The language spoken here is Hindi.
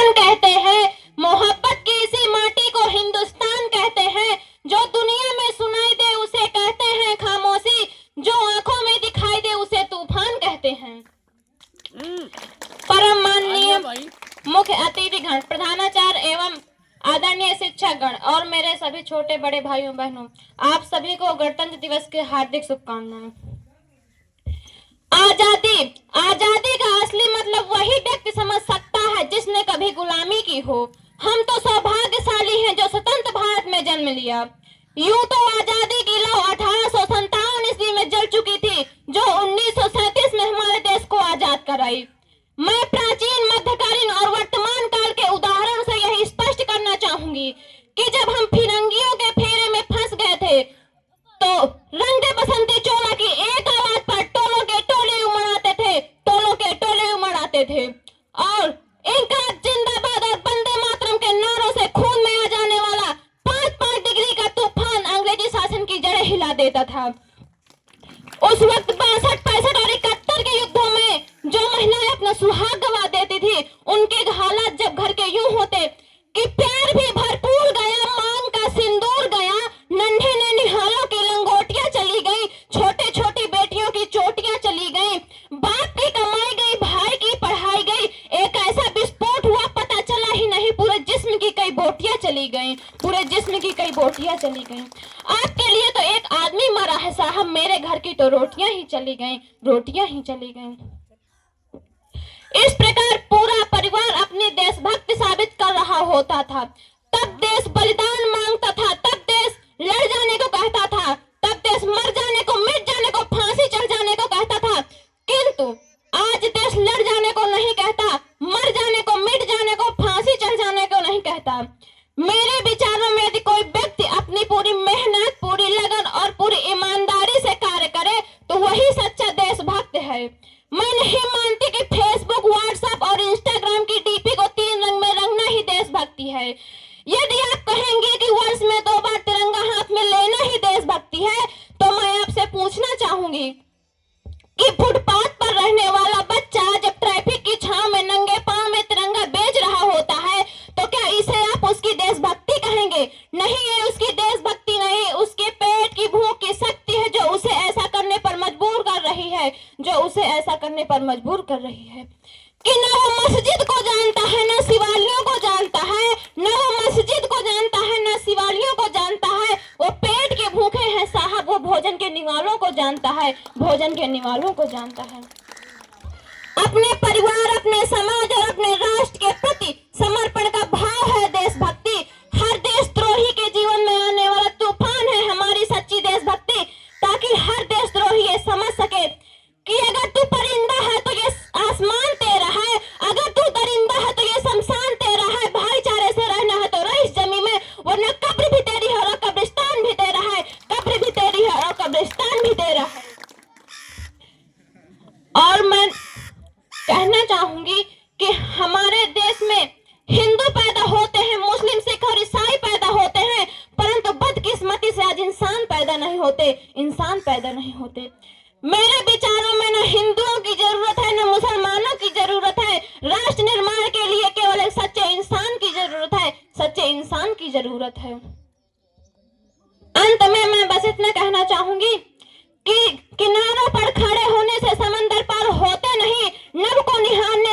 हिंदुस्तान कहते हैं, मोहब्बत की इसी माटी को हिंदुस्तान कहते हैं। जो दुनिया में सुनाई दे उसे कहते हैं खामोशी, जो आंखों में दिखाई दे उसे तूफान कहते हैं। परम माननीय मुख्य अतिथिगण, प्रधानाचार्य एवं आदरणीय शिक्षकगण और मेरे सभी छोटे बड़े भाइयों बहनों, आप सभी को गणतंत्र दिवस की हार्दिक शुभकामनाएं। आजादी, आजादी का असली मतलब वही व्यक्ति समझ सकता है जिसने कभी गुलामी की हो। हम तो सौभाग्यशाली हैं जो स्वतंत्र भारत में जन्म लिया। यूं तो आजादी की लौ 1857 ईस्वी में जल चुकी थी, जो 1937 में हमारे देश को आजाद कराई। मैं प्राचीन, मध्यकालीन और वर्तमान काल के उदाहरण से यही स्पष्ट करना चाहूंगी कि जब हम फिरंगियों के फेरे में फंस गए थे तो रंगे बसंती चोला की एक आवाज पर टोलों के टोले उमड़ आते थे, टोलों के टोले उमड़ आते थे और इनकलाब जिंदाबाद और वंदे मातरम के नारों से खून में आ जाने वाला 5-5 डिग्री का तूफान अंग्रेजी शासन की जड़ें हिला देता था। उस वक्त 62, 65 और 71 के युद्धों में जो महिलाएं अपना सुहाग गवा देती थी, उनके हालात जब घर के यूं होते कि प्यार भी भरपूर गया, मांग का सिंदूर गया, नन्हे ने निहालों की लंगोटियां चली गई, छोटे छोटी बेटियों की चोटियां चली गई, बाप की कमाई गई, भाई की पढ़ाई गई, एक ऐसा विस्फोट हुआ पता चला ही नहीं, पूरे जिस्म की कई बोटियां चली गई, पूरे जिस्म की कई बोटियां चली गई। आपके लिए तो एक आदमी मरा है साहब, मेरे घर की तो रोटियां ही चली गई, रोटियां ही चली गई। इस प्रकार पूरा परिवार अपनी देशभक्ति साबित कर रहा होता था। तब देश बलिदान मांगता था, तब देश लड़ जाने को कहता था, तब देश मर जाने को, मिट जाने को, फांसी चढ़ जाने को कहता था। किंतु आज देश लड़ जाने को नहीं कहता, मर जाने को, मिट जाने को, फांसी चढ़ जाने को नहीं कहता। मेरे विचारों में यदि कोई व्यक्ति अपनी पूरी मेहनत, पूरी लगन और पूरी ईमानदारी से कार्य करे तो वही सच्चा देशभक्त है। मैं नहीं मानती कि फेसबुक, व्हाट्सएप और इंस्टाग्राम की डीपी को 3 रंग में रंगना ही देशभक्ति है। यदि आप कहेंगे कि वर्ष में 2 बार तिरंगा हाथ में लेना ही देशभक्ति है, तो मैं आपसे पूछना चाहूंगी कि फुटपाथ पर रहने वाला बच्चा जब ट्रैफिक की छांव में नंगे पांव में तिरंगा बेच रहा होता है, तो क्या इसे आप उसकी देशभक्ति कहेंगे? नहीं, ये उसकी देशभक्ति नहीं, उसके पेट की भूख की शक्ति है जो उसे ऐसा करने पर मजबूर कर रही है, जो उसे ऐसा करने पर मजबूर कर रही है कि न वो मस्जिद को जानता है, न शिवालियों को जानता है, न वो मस्जिद को जानता है, न शिवालियों को जानता है। वो पेट के भूखे हैं साहब, वो भोजन के निवालों को जानता है, भोजन के निवालों को जानता है। अपने परिवार, अपने समाज और अपने राष्ट्र के प्रति समर्पण का भाव है देशभक्ति। हर देशद्रोही के जीवन में आने वाला तूफान है हमारी सच्ची देशभक्ति, ताकि हर देशद्रोही ये समझ सके कि अगर तू परिंदा है तो ये आसमान तेरा है, अगर तू दरिंदा है तो ये शमशान तेरा है। भाईचारे से रहना है तो रह इस जमीन में, वरना कब्र भी तेरी है और कब्रिस्तान भी तेरा है, कब्र भी तेरी है और कब्रिस्तान भी तेरा है। और मैं कहना चाहूंगी कि हमारे देश में हिंदू पैदा होते हैं, मुस्लिम, सिख और ईसाई पैदा होते हैं, परंतु बदकिस्मती से आज इंसान पैदा नहीं होते, इंसान पैदा नहीं होते। मेरे विचारों में न हिंदुओं की जरूरत है, न मुसलमानों की जरूरत है। राष्ट्र निर्माण के लिए केवल एक सच्चे इंसान की जरूरत है, सच्चे इंसान की जरूरत है। अंत में मैं बस इतना कहना चाहूंगी कि किनारों पर खड़े होने से समंदर पार होते नहीं, नभ को निहारने